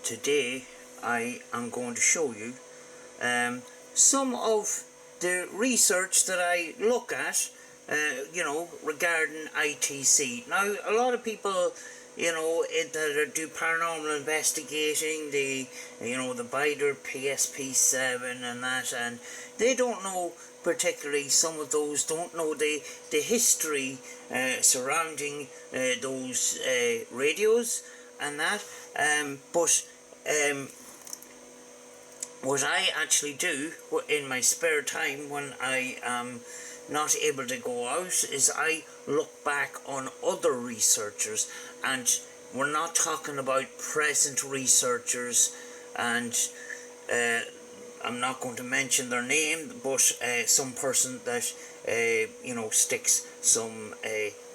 today I am going to show you some of the research that I look at, regarding ITC. Now, a lot of people, that do paranormal investigating, the Bider PSP7 and that, and they don't know particularly, some of those don't know the history surrounding those radios and that, but what I actually do in my spare time when I am not able to go out is I look back on other researchers, and we're not talking about present researchers, and I'm not going to mention their name, but some person that sticks some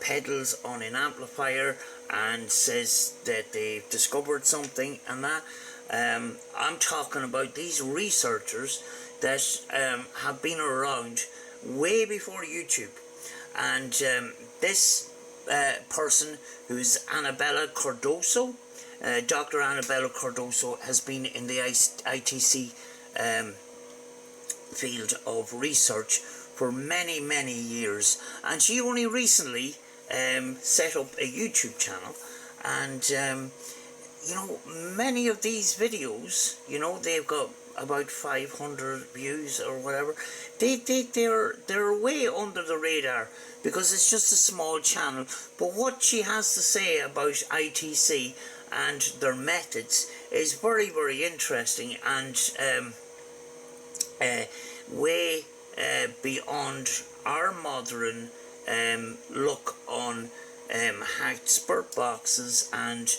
pedals on an amplifier and says that they've discovered something and that. I'm talking about these researchers that have been around way before YouTube, and this person, who's Anabela Cardoso, Dr. Anabela Cardoso, has been in the ITC field of research for many years, and she only recently set up a YouTube channel, and many of these videos, they've got about 500 views or whatever. They're way under the radar because it's just a small channel. But what she has to say about ITC and their methods is very interesting, and way beyond our modern look on hacked spirit boxes and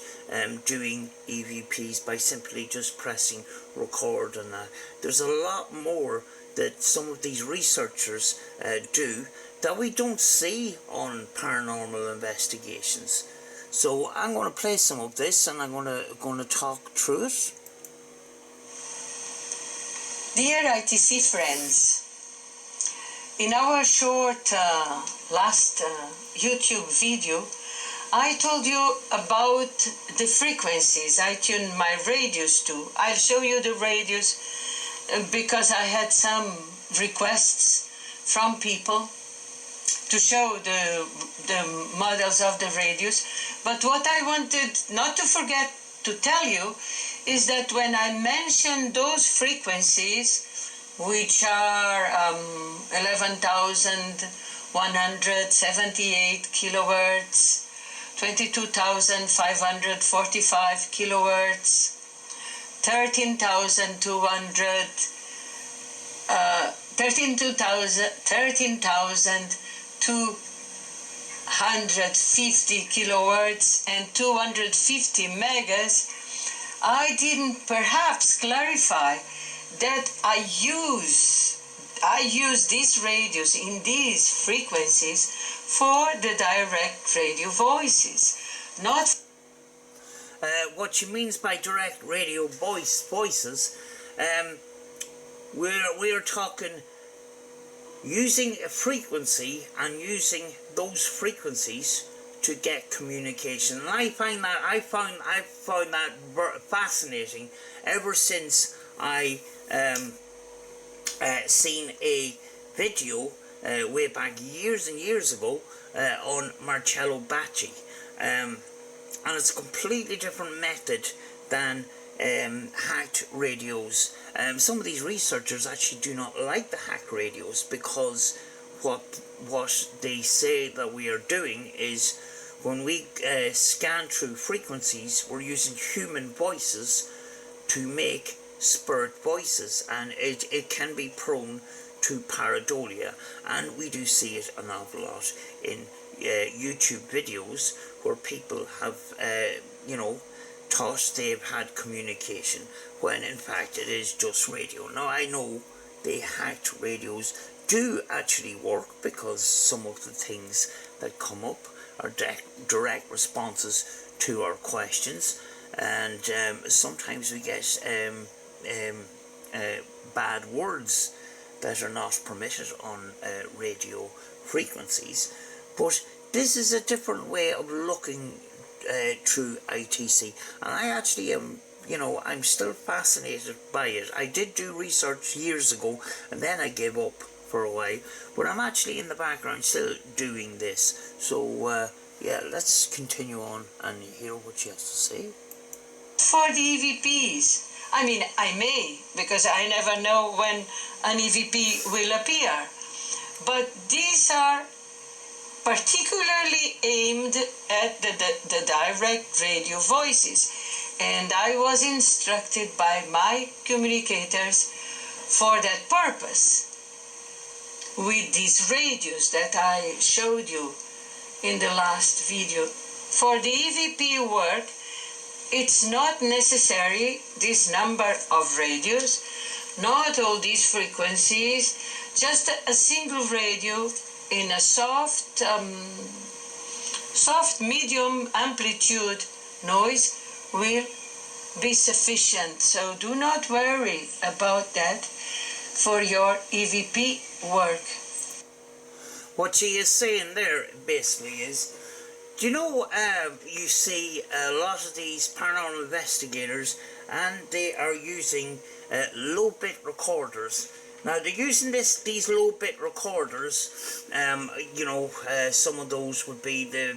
doing EVPs by simply just pressing record and that. There's a lot more that some of these researchers do that we don't see on paranormal investigations. So I'm going to play some of this, and I'm going to talk through it. Dear ITC friends, in our short last YouTube video, I told you about the frequencies I tune my radios to. I'll show you the radios because I had some requests from people to show the models of the radios. But what I wanted not to forget to tell you is that when I mentioned those frequencies, which are 11,178 kilohertz, 22,545 kilohertz, 13,250 kilohertz and 250 megas. I didn't perhaps clarify that I use these radios in these frequencies for the direct radio voices, not. What she means by direct radio voices, we're talking using a frequency and using those frequencies to get communication. And I found that fascinating ever since I seen a video way back years and years ago on Marcello Bacci, and it's a completely different method than hacked radios. Some of these researchers actually do not like the hacked radios because what they say that we are doing is, when we scan through frequencies, we're using human voices to make spirit voices, and it can be prone to pareidolia, and we do see it an awful lot in YouTube videos where people have thought they've had communication when in fact it is just radio. Now, I know the hacked radios do actually work because some of the things that come up are direct responses to our questions, and sometimes we get bad words that are not permitted on radio frequencies. But this is a different way of looking through ITC, and I actually am I'm still fascinated by it. I did do research years ago, and then I gave up for a while, but I'm actually in the background still doing this. So yeah, let's continue on and hear what she has to say. For the EVPs, I mean, I may, because I never know when an EVP will appear, but these are particularly aimed at the direct radio voices, and I was instructed by my communicators for that purpose with these radios that I showed you in the last video. For the EVP work, it's not necessary this number of radios, not all these frequencies, just a single radio in a soft medium amplitude noise will be sufficient. So do not worry about that for your EVP work. What she is saying there basically is, do you know, you see a lot of these paranormal investigators, and they are using low-bit recorders. Now they're using these low-bit recorders, some of those would be the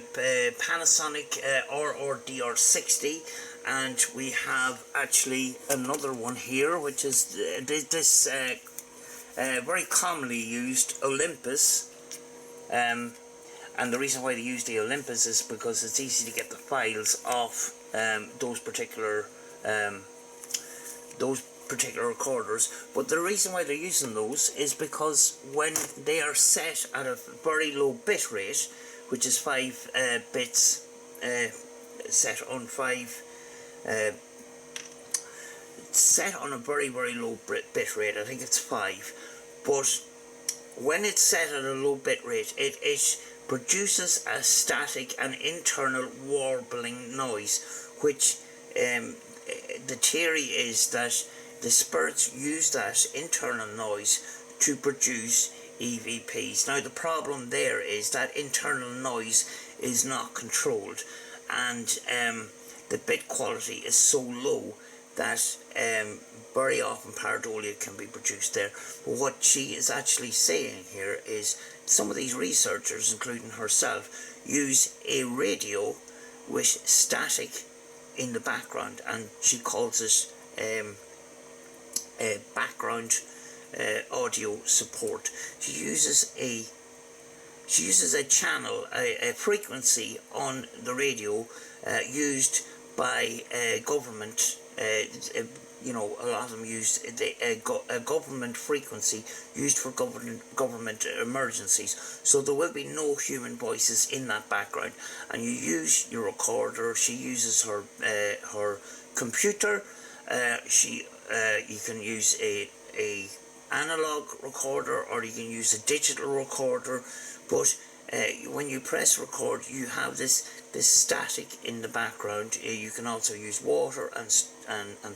Panasonic RRDR60, and we have actually another one here, which is this very commonly used Olympus. And the reason why they use the Olympus is because it's easy to get the files off those particular recorders. But the reason why they're using those is because when they are set at a very low bit rate, which is 5 bits set on a very, very low bit rate, I think it's 5, but when it's set at a low bit rate, it produces a static and internal warbling noise, which the theory is that the spirits use that internal noise to produce EVPs. Now the problem there is that internal noise is not controlled, and the bit quality is so low that very often pareidolia can be produced there. But what she is actually saying here is some of these researchers, including herself, use a radio with static in the background, and she calls it a background audio support. She uses a channel, a frequency on the radio used by government. A lot of them use a government frequency used for government emergencies. So there will be no human voices in that background, and you use your recorder. She uses her computer. You can use a analog recorder, or you can use a digital recorder, but when you press record, you have this static in the background. You can also use water and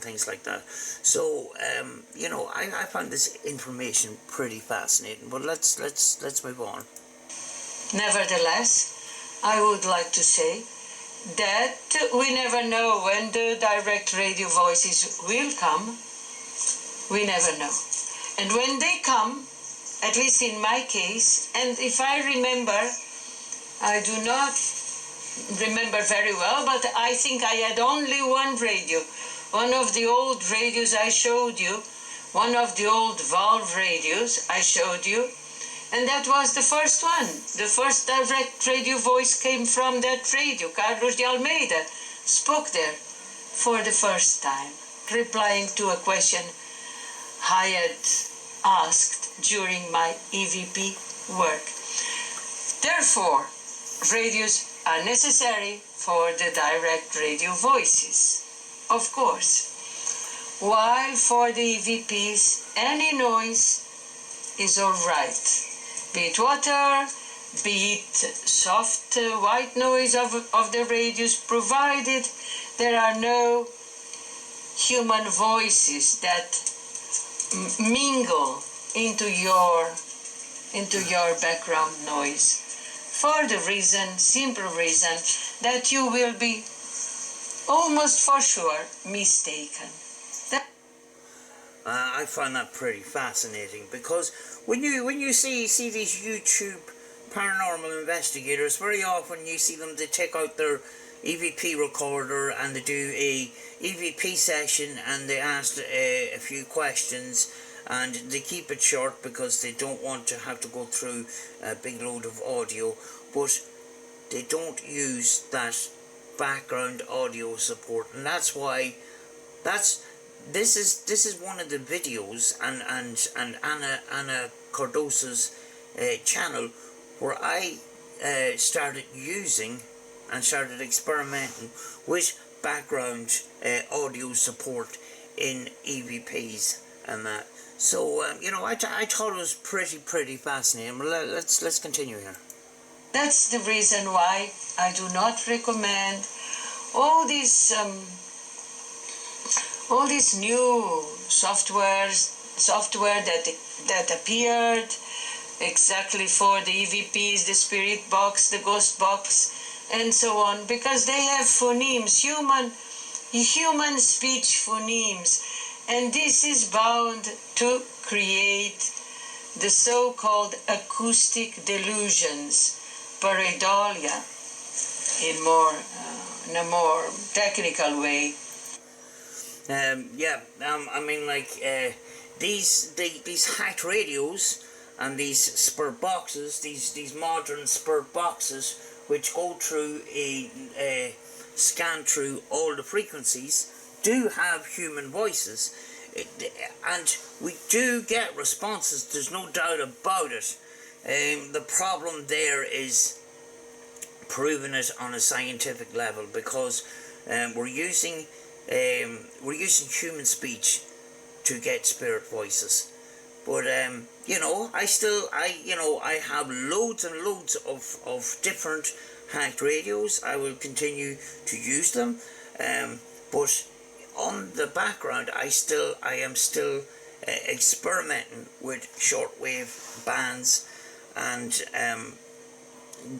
things like that. So I found this information pretty fascinating. But let's move on. Nevertheless, I would like to say that we never know when the direct radio voices will come. We never know. And when they come, at least in my case, and if I remember, I do not remember very well, but I think I had only one radio. One of the old radios I showed you, one of the old valve radios I showed you, and that was the first one. The first direct radio voice came from that radio. Carlos de Almeida spoke there for the first time, replying to a question I had asked during my EVP work. Therefore, radios are necessary for the direct radio voices, of course, while for the EVPs any noise is alright, be it water, be it soft white noise of the radios, provided there are no human voices that mingle into your background noise, for the simple reason that you will be almost for sure mistaken. I find that pretty fascinating, because when you see these YouTube paranormal investigators, very often you see them, they take out their EVP recorder and they do a EVP session and they ask a few questions, and they keep it short because they don't want to have to go through a big load of audio, but they don't use that background audio support, and that's why this is one of the videos and Anna Cardoso's channel where I started using and started experimenting with background audio support in EVPs and that. So I thought it was pretty fascinating. But let's continue here. That's the reason why I do not recommend all these new software that appeared exactly for the EVPs, the spirit box, the ghost box, and so on, because they have phonemes, human speech phonemes, and this is bound to create the so-called acoustic delusions, pareidolia, in a more technical way. These hacked radios and these spirit boxes, these modern spirit boxes, which go through a scan through all the frequencies, do have human voices, and we do get responses. There's no doubt about it. The problem there is proving it on a scientific level, because we're using human speech to get spirit voices. But I have loads and loads of different hacked radios. I will continue to use them, but on the background I am still experimenting with shortwave bands, and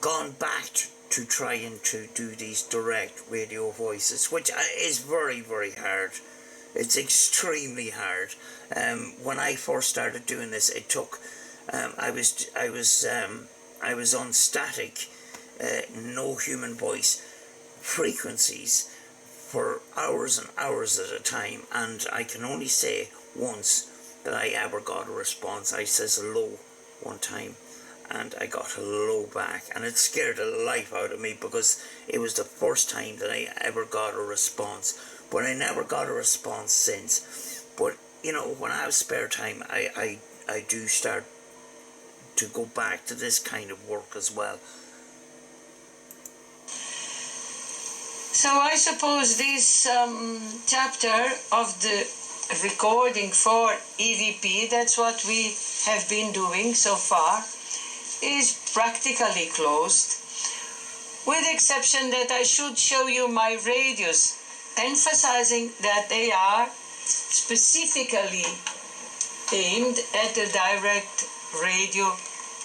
gone back to trying to do these direct radio voices, which is very hard. It's extremely hard. When I first started doing this, it took I was on static, no human voice frequencies for hours and hours at a time, and I can only say once that I ever got a response. I says hello one time, and I got hello back, and it scared the life out of me, because it was the first time that I ever got a response, but I never got a response since. But when I have spare time, I do start to go back to this kind of work as well. So I suppose this chapter of the recording for EVP, that's what we have been doing so far, is practically closed, with the exception that I should show you my radios, emphasizing that they are specifically aimed at the direct radio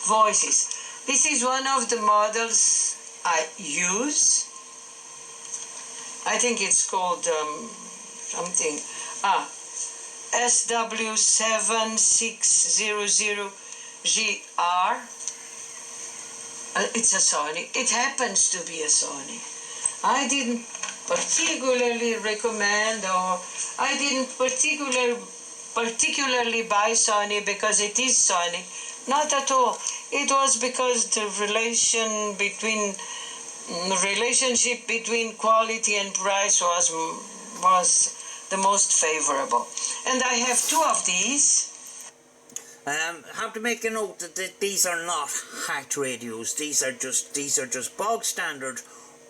voices. This is one of the models I use. I think it's called SW7600GR. It's a Sony. It happens to be a Sony. I didn't particularly recommend, or I didn't particularly buy Sony because it is Sony. Not at all. It was because the relationship between quality and price was the most favorable. And I have two of these. Have to make a note that these are not hacked radios. These are just bog standard,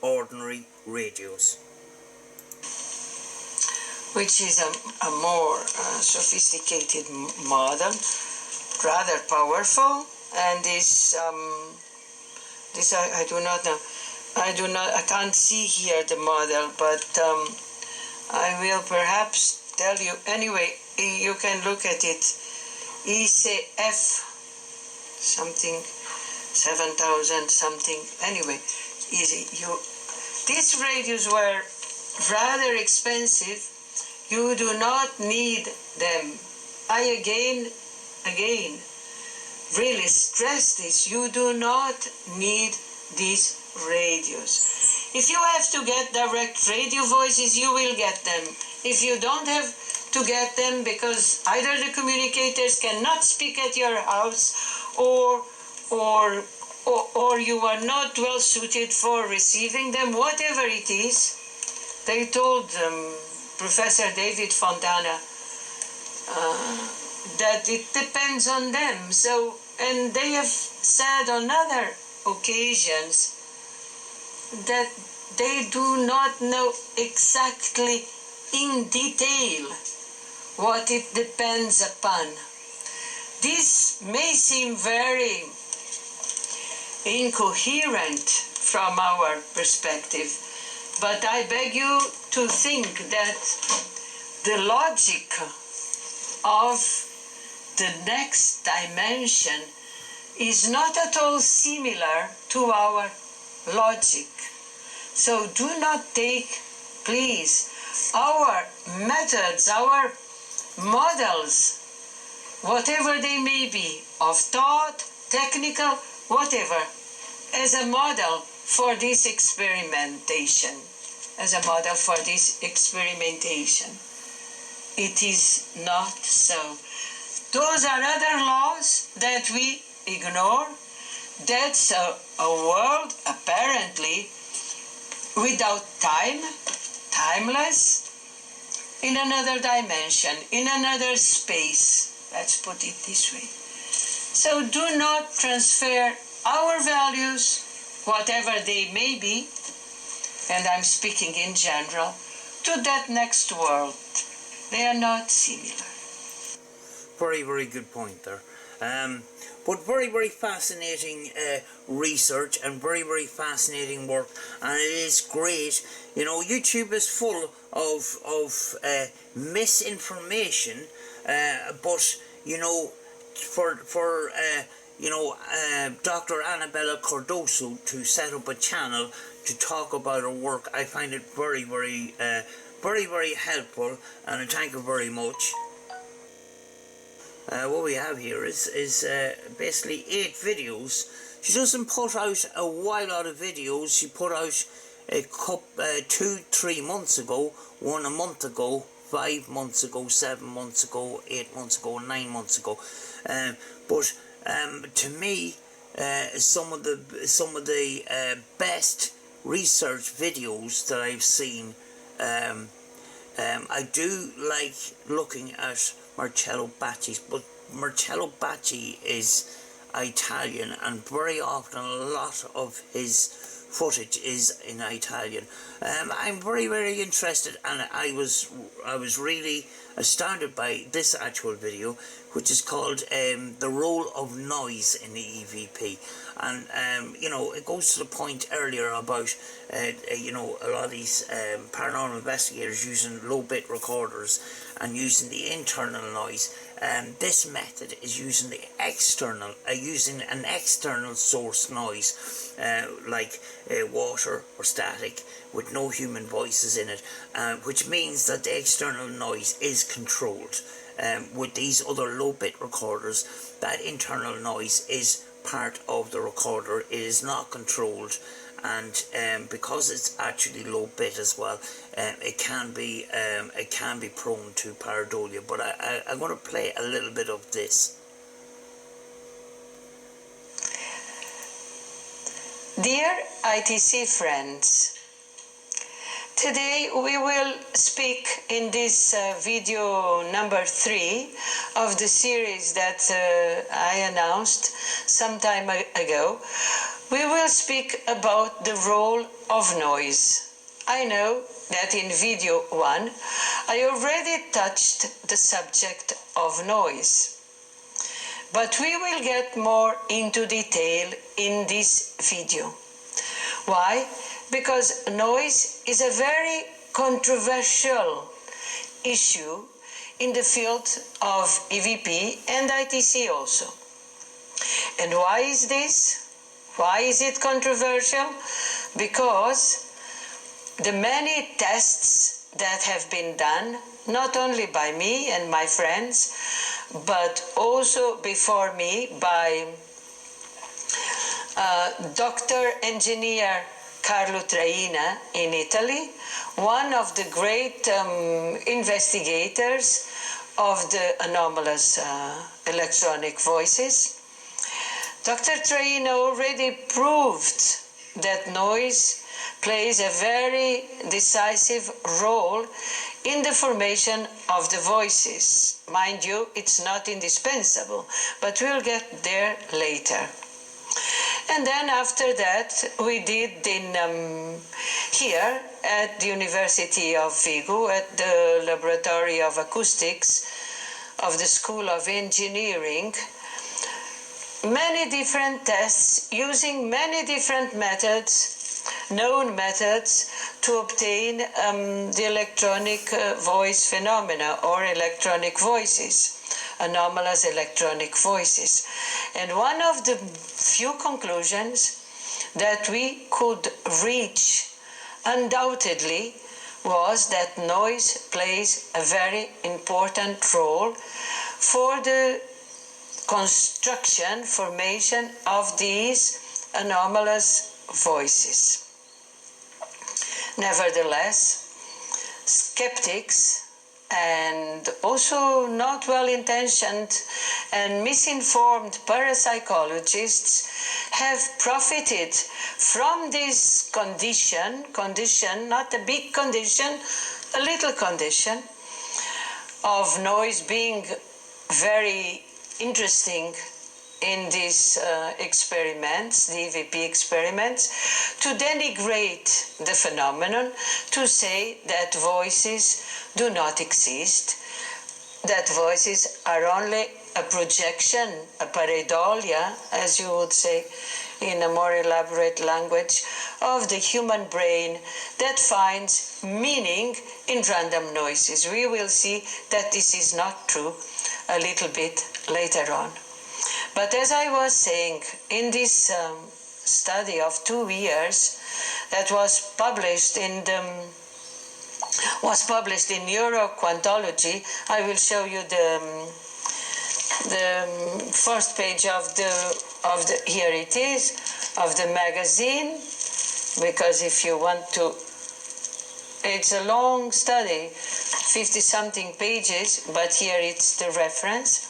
ordinary radios. Which is a more sophisticated model, rather powerful. And this I do not know. I can't see here the model, but I will perhaps tell you. Anyway, you can look at it. ECF something 7,000 something. Anyway, easy. These radios were rather expensive. You do not need them. I again really stress this. You do not need these radios. If you have to get direct radio voices, you will get them. If you don't have to get them because either the communicators cannot speak at your house or you are not well suited for receiving them, whatever it is, they told Professor David Fontana that it depends on them. So, and they have said on other occasions that they do not know exactly in detail what it depends upon. This may seem very incoherent from our perspective, but I beg you to think that the logic of the next dimension is not at all similar to our logic. So do not take, please, our methods, our models, whatever they may be, of thought, technical, whatever, as a model for this experimentation. As a model for this experimentation. It is not so. Those are other laws that we ignore. That's a world apparently without time, timeless, in another dimension, in another space. Let's put it this way. So do not transfer our values, whatever they may be, and I'm speaking in general, to that next world. They are not similar. Very, very good point there. But very, very fascinating research and very, very fascinating work, and it is great. You know, YouTube is full of misinformation, but you know, for Dr. Anabela Cardoso to set up a channel to talk about her work, I find it very, very, very helpful, and I thank her very much. What we have here is basically 8 videos. She doesn't put out a wild lot of videos. She put out a 2-3 months ago, 1 a month ago, 5 months ago, 7 months ago, 8 months ago, 9 months ago. But to me, some of the best research videos that I've seen. I do like looking at Marcello Bacci's, but Marcello Bacci is Italian, and very often a lot of his footage is in Italian. I'm very, very interested, and I was really astounded by this actual video, which is called The Role of Noise in the EVP. And you know, it goes to the point earlier about you know, a lot of these paranormal investigators using low bit recorders and using the internal noise. This method is using the external, using an external source noise, like water or static, with no human voices in it, which means that the external noise is controlled. With these other low bit recorders, that internal noise is part of the recorder. It is not controlled, and because it's actually low bit as well, it can be prone to pareidolia. But I'm going to play a little bit of this. Dear ITC friends, today we will speak in this video number 3 of the series that I announced some time ago. We will speak about the role of noise. I know that in video 1 I already touched the subject of noise, but we will get more into detail in this video. Why? Because noise is a very controversial issue in the field of EVP and ITC also. And why is this? Why is it controversial? Because the many tests that have been done, not only by me and my friends, but also before me by Dr. Engineer Carlo Traina in Italy, one of the great investigators of the anomalous electronic voices. Dr. Traina already proved that noise plays a very decisive role in the formation of the voices. Mind you, it's not indispensable, but we'll get there later. And then after that, we did here at the University of Vigo, at the Laboratory of Acoustics of the School of Engineering, many different tests using many different methods, known methods, to obtain the electronic voice phenomena or electronic voices, anomalous electronic voices. And one of the few conclusions that we could reach undoubtedly was that noise plays a very important role for the formation of these anomalous voices. Nevertheless, skeptics and also not well-intentioned and misinformed parapsychologists have profited from this condition, not a big condition, a little condition of noise being very interesting in these experiments, the EVP experiments, to denigrate the phenomenon, to say that voices do not exist, that voices are only a projection, a pareidolia, as you would say in a more elaborate language, of the human brain that finds meaning in random noises. We will see that this is not true a little bit later on. But as I was saying, in this study of 2 years that was published in Neuroquantology, I will show you the first page of the here it is, of the magazine, because if you want to, it's a long study, 50-something pages, but here it's the reference.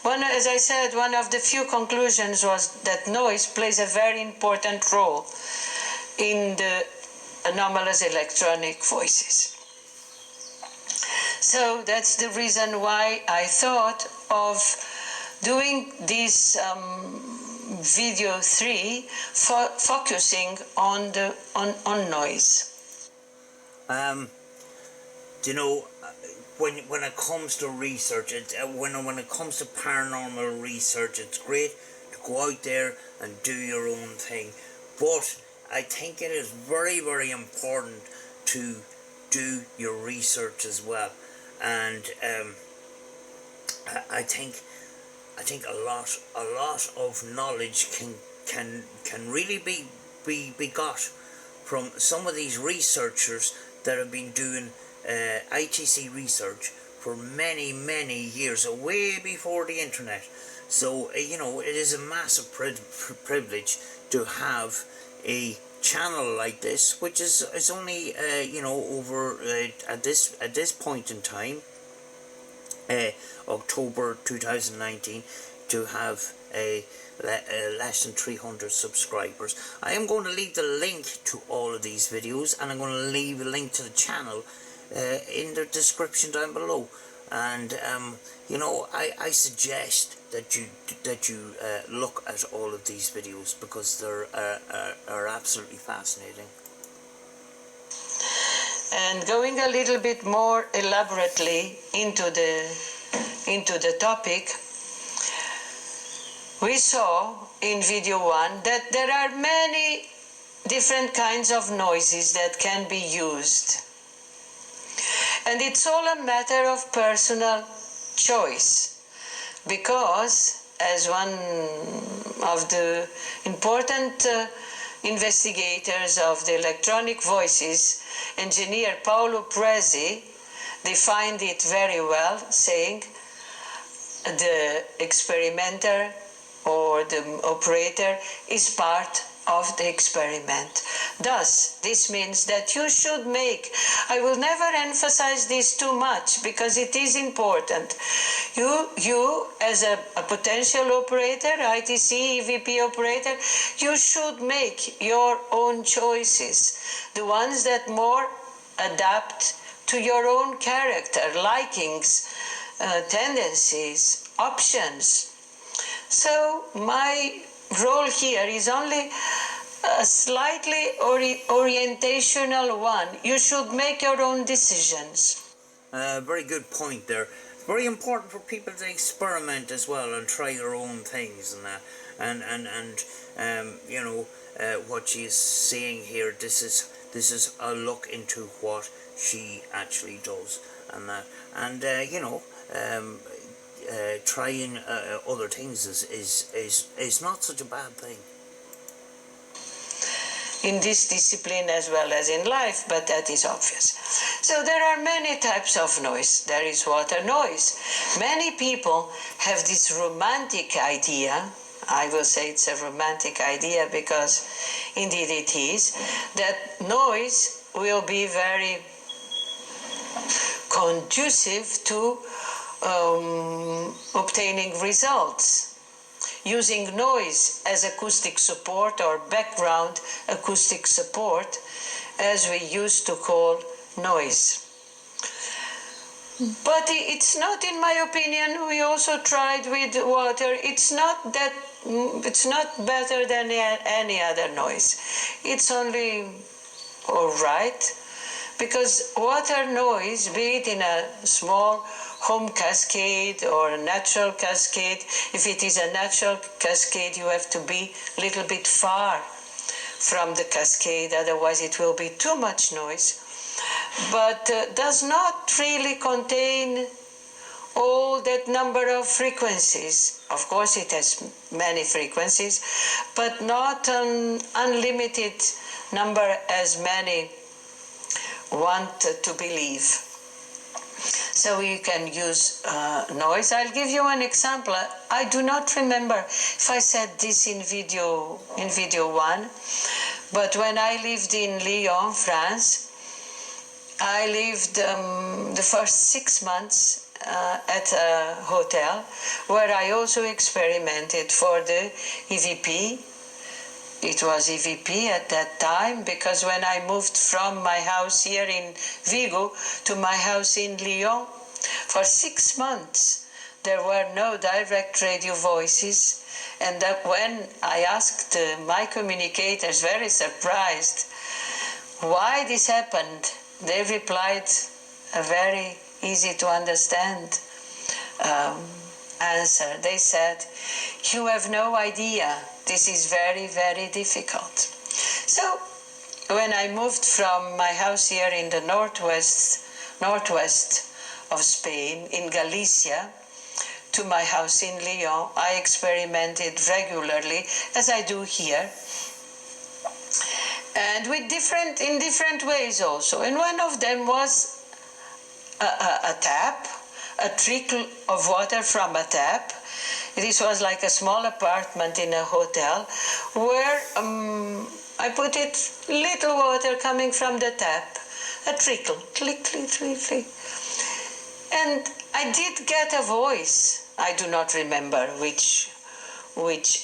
As I said, one of the few conclusions was that noise plays a very important role in the anomalous electronic voices. So that's the reason why I thought of doing this video 3 focusing on noise. You know, when it comes to research, when it comes to paranormal research, it's great to go out there and do your own thing. But I think it is very, very important to do your research as well. And I think a lot of knowledge can really be got from some of these researchers that have been doing ITC research for many years, way before the internet. So you know, it is a massive privilege to have a channel like this, which is only you know, over at this point in time, October 2019, to have a less than 300 subscribers. I am going to leave the link to all of these videos, and I'm going to leave a link to the channel in the description down below. And you know, I suggest that you look at all of these videos, because they're absolutely fascinating. And going a little bit more elaborately into the topic, we saw in video 1 that there are many different kinds of noises that can be used. And it's all a matter of personal choice, because as one of the important investigators of the electronic voices, engineer Paolo Prezi, defined it very well, saying the experimenter or the operator is part of the experiment. Thus, this means that you should make, I will never emphasize this too much because it is important. You as a potential operator, ITC, EVP operator, you should make your own choices, the ones that more adapt to your own character, likings, tendencies, options. So my role here is only a slightly orientational one. You should make your own decisions. Very good point there. It's very important for people to experiment as well and try their own things and that. And you know, what she's saying here, this is a look into what she actually does and that. And you know, trying other things is not such a bad thing. In this discipline as well as in life, but that is obvious. So there are many types of noise. There is water noise. Many people have this romantic idea, I will say it's a romantic idea because indeed it is, that noise will be very conducive to obtaining results, using noise as acoustic support or background acoustic support, as we used to call noise. But it's not, in my opinion, we also tried with water, it's not better than any other noise. It's only all right, because water noise, be it in a small home cascade or a natural cascade, if it is a natural cascade, you have to be a little bit far from the cascade, otherwise it will be too much noise, but does not really contain all that number of frequencies. Of course it has many frequencies, but not an unlimited number as many want to believe. So you can use noise. I'll give you an example. I do not remember if I said this in video 1, but when I lived in Lyon, France, I lived the first 6 months at a hotel where I also experimented for the EVP. It was EVP at that time, because when I moved from my house here in Vigo to my house in Lyon, for 6 months there were no direct radio voices, and that when I asked my communicators, very surprised, why this happened, they replied a very easy to understand answer. They said, "You have no idea. This is very, very difficult." So when I moved from my house here in the northwest of Spain, in Galicia, to my house in Lyon, I experimented regularly, as I do here, and in different ways also. And one of them was a tap, a trickle of water from a tap. This was like a small apartment in a hotel where I put it, little water coming from the tap, a trickle, click, click, click, click. And I did get a voice. I do not remember which,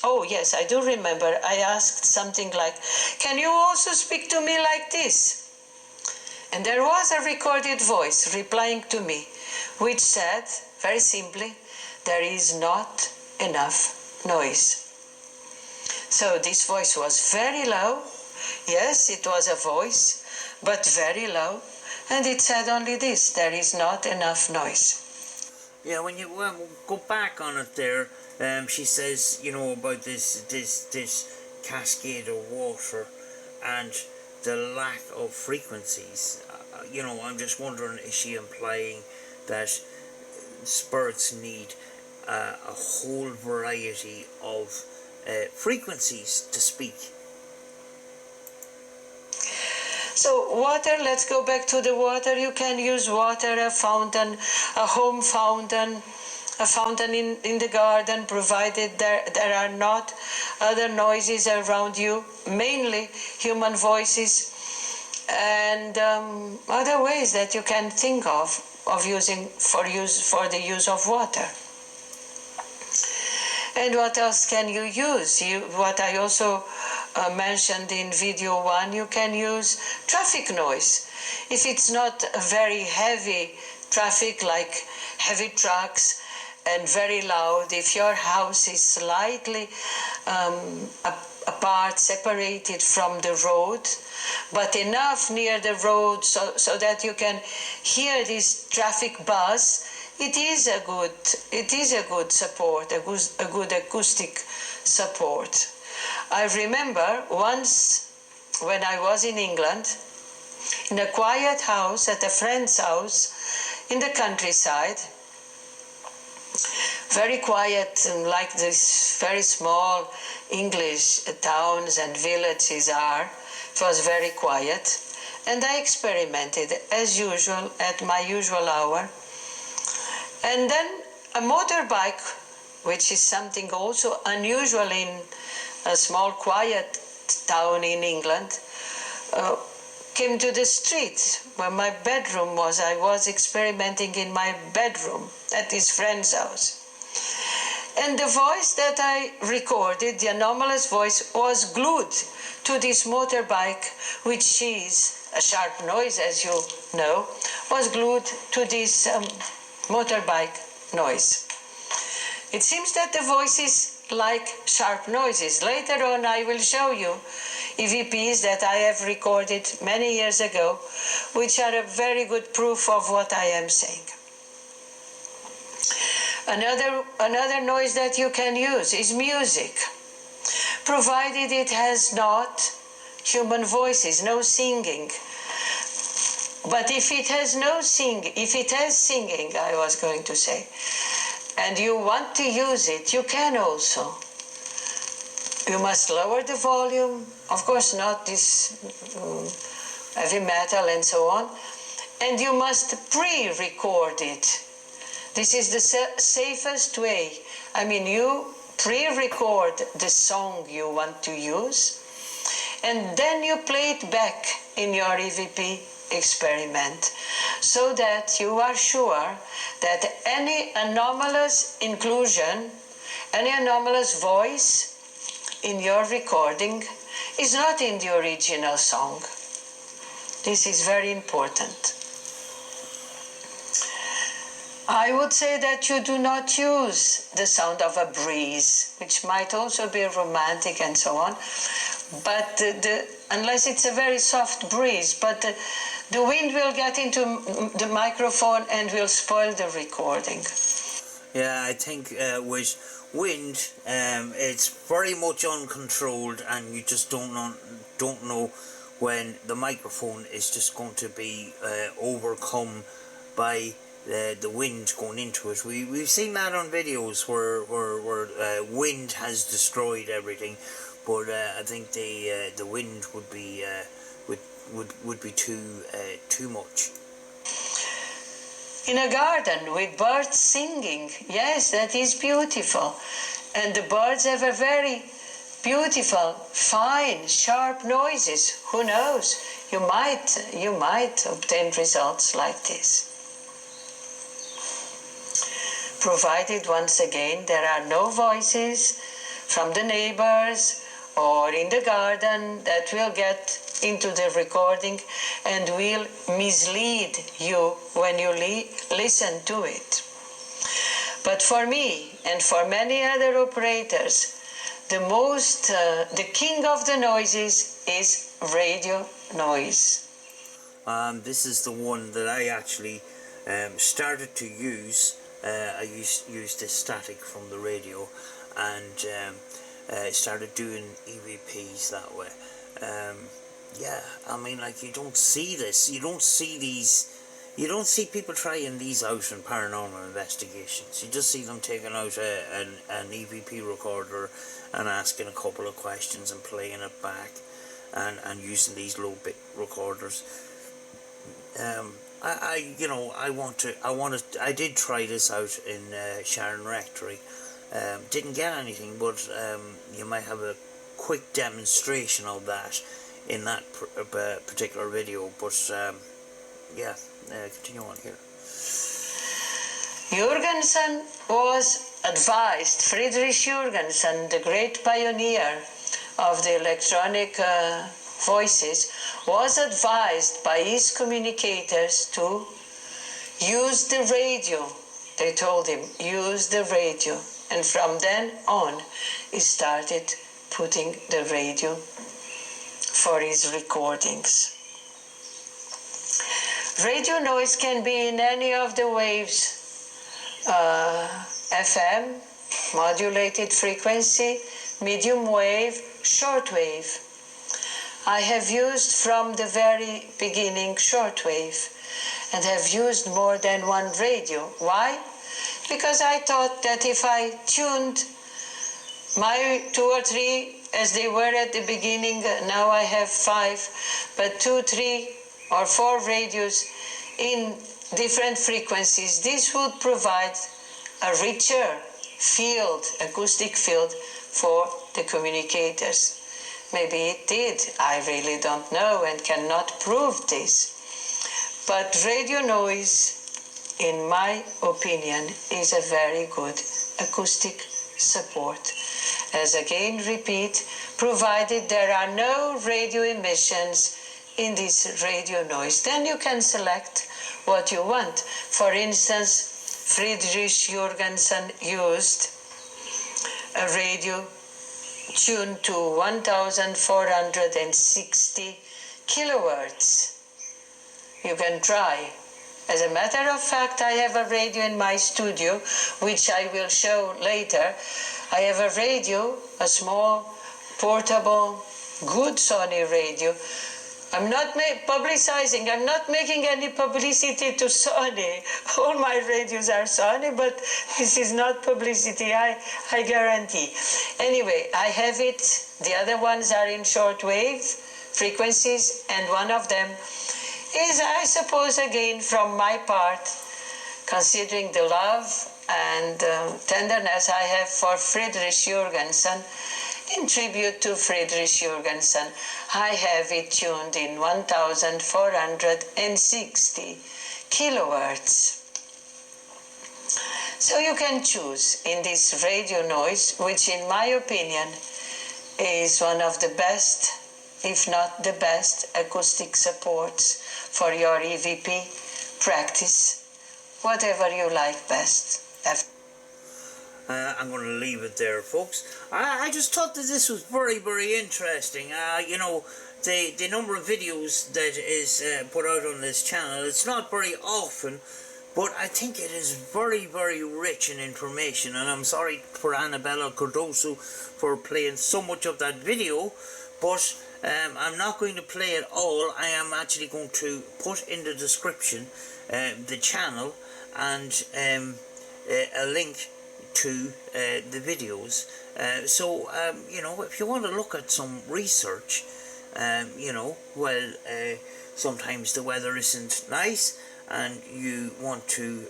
oh yes, I do remember. I asked something like, "Can you also speak to me like this?" And there was a recorded voice replying to me, which said, very simply, "There is not enough noise." So this voice was very low. Yes, it was a voice, but very low. And it said only this: there is not enough noise. Yeah, when you go back on it there, she says, you know, about this cascade of water and the lack of frequencies. You know, I'm just wondering, is she implying that spirits need a whole variety of frequencies to speak? So water, let's go back to the water. You can use water, a fountain, a home fountain, a fountain in the garden, provided there are not other noises around you, mainly human voices, and other ways that you can think of using for the use of water. And what else can you use? What I also mentioned in video 1, you can use traffic noise. If it's not a very heavy traffic, like heavy trucks and very loud, if your house is slightly apart, separated from the road, but enough near the road so that you can hear this traffic buzz, it is a good support, a good acoustic support. I remember once when I was in England, in a quiet house at a friend's house in the countryside, very quiet, like this very small English towns and villages are. It was very quiet, and I experimented as usual at my usual hour. And then a motorbike, which is something also unusual in a small quiet town in England, came to the street where my bedroom was. I was experimenting in my bedroom at this friend's house. And the voice that I recorded, the anomalous voice, was glued to this motorbike, which is a sharp noise, as you know, was glued to this motorbike noise. It seems that the voices like sharp noises. Later on I will show you EVPs that I have recorded many years ago, which are a very good proof of what I am saying. Another noise that you can use is music, provided it has not human voices, no singing. But if it has singing, I was going to say, and you want to use it, you can also. You must lower the volume, of course not this heavy metal and so on, and you must pre-record it. This is the safest way. I mean, you pre-record the song you want to use, and then you play it back in your EVP experiment, so that you are sure that any anomalous inclusion, any anomalous voice in your recording is not in the original song. This is very important. I would say that you do not use the sound of a breeze, which might also be romantic and so on, but unless it's a very soft breeze, but the wind will get into the microphone and will spoil the recording. Yeah, I think with wind, it's very much uncontrolled, and you just don't know when the microphone is just going to be overcome by the wind going into it. We've seen that on videos where wind has destroyed everything, but I think the wind would be too much. In a garden with birds singing, yes, that is beautiful, and the birds have a very beautiful, fine, sharp noises. Who knows? You might obtain results like this. Provided, once again, there are no voices from the neighbors or in the garden that will get into the recording and will mislead you when you listen to it. But for me and for many other operators, the king of the noises is radio noise. This is the one that I actually started to use. I used the static from the radio, and started doing EVPs that way. Yeah, I mean, like, you don't see this. You don't see people trying these out in paranormal investigations. You just see them taking out an EVP recorder and asking a couple of questions and playing it back. and using these low bit recorders. I did try this out in Sharon Rectory. Didn't get anything, but you might have a quick demonstration of that in that particular video. But continue on here. Jurgensen was advised, Friedrich Jurgensen, the great pioneer of the electronic voices, was advised by his communicators to use the radio. They told him, use the radio. And from then on, he started putting the radio for his recordings. Radio noise can be in any of the waves, FM, modulated frequency, medium wave, short wave. I have used from the very beginning shortwave and have used more than one radio. Why? Because I thought that if I tuned my 2 or 3 as they were at the beginning, now I have 5, but 2, 3 or 4 radios in different frequencies, this would provide a richer field, acoustic field for the communicators. Maybe it did, I really don't know and cannot prove this. But radio noise, in my opinion, is a very good acoustic support. As again repeat, provided there are no radio emissions in this radio noise, then you can select what you want. For instance, Friedrich Jurgensen used a radio tuned to 1460 kilohertz. You can try. As a matter of fact, I have a radio in my studio, which I will show later. I have a radio, a small, portable, good Sony radio. I'm not publicizing, I'm not making any publicity to Sony. All my radios are Sony, but this is not publicity, I guarantee. Anyway, I have it. The other ones are in shortwave frequencies, and one of them is, I suppose, again, from my part, considering the love and tenderness I have for Friedrich Jurgensen, in tribute to Friedrich Jurgensen, I have it tuned in 1460 kilohertz. So you can choose in this radio noise, which in my opinion is one of the best, if not the best, acoustic supports for your EVP practice, whatever you like best. I'm going to leave it there, folks. I just thought that this was very, very interesting. The number of videos that is put out on this channel, it's not very often, but I think it is very, very rich in information. And I'm sorry for Anabela Cardoso for playing so much of that video, but I'm not going to play it all. I am actually going to put in the description the channel and a link to the videos. If you want to look at some research, sometimes the weather isn't nice and you want to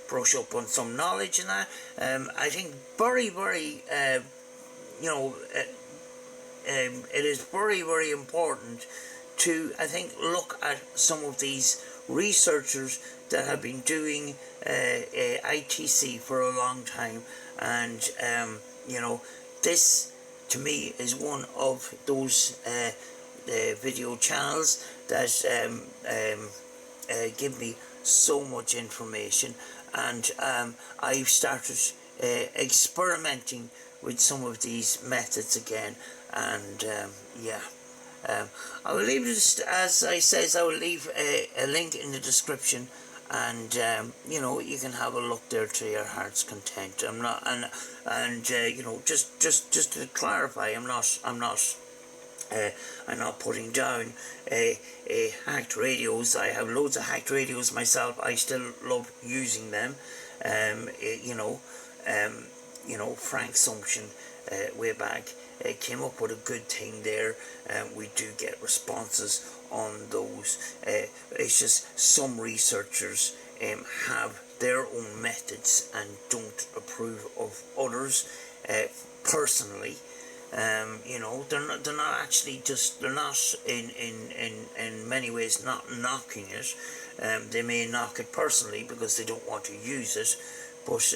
brush up on some knowledge and that, I think very, very, it is very, very important to, I think, look at some of these researchers that have been doing ITC for a long time, and this to me is one of those video channels that give me so much information, and I've started experimenting with some of these methods again, and I will leave this, as I says, I will leave a link in the description, and you can have a look there to your heart's content. I'm not, just to clarify, I'm not putting down hacked radios. I have loads of hacked radios myself. I still love using them. Frank Sumption way back, came up with a good thing there. We do get responses on those. It's just some researchers have their own methods and don't approve of others. Personally, they're not actually just, they're not in many ways not knocking it. They may knock it personally because they don't want to use it, but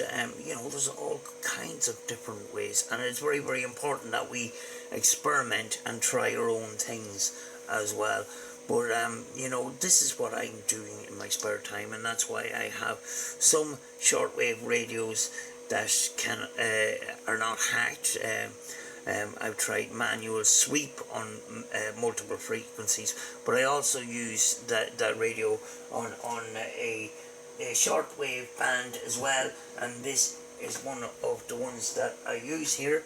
there's all kinds of different ways, and it's very, very important that we experiment and try our own things as well. But this is what I'm doing in my spare time, and that's why I have some shortwave radios that are not hacked. I've tried manual sweep on multiple frequencies, but I also use that radio on a shortwave band as well, and this is one of the ones that I use here.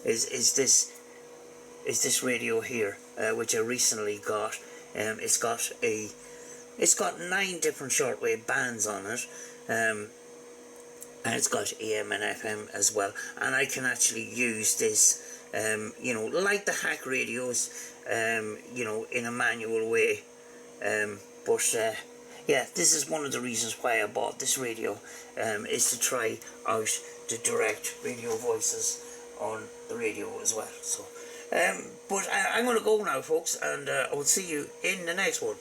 Is this radio here, which I recently got. It's got 9 different shortwave bands on it. And it's got AM and FM as well, and I can actually use this, like the hack radios, in a manual way. This is one of the reasons why I bought this radio, is to try out the direct radio voices on the radio as well. So, but I'm going to go now, folks, and I will see you in the next one.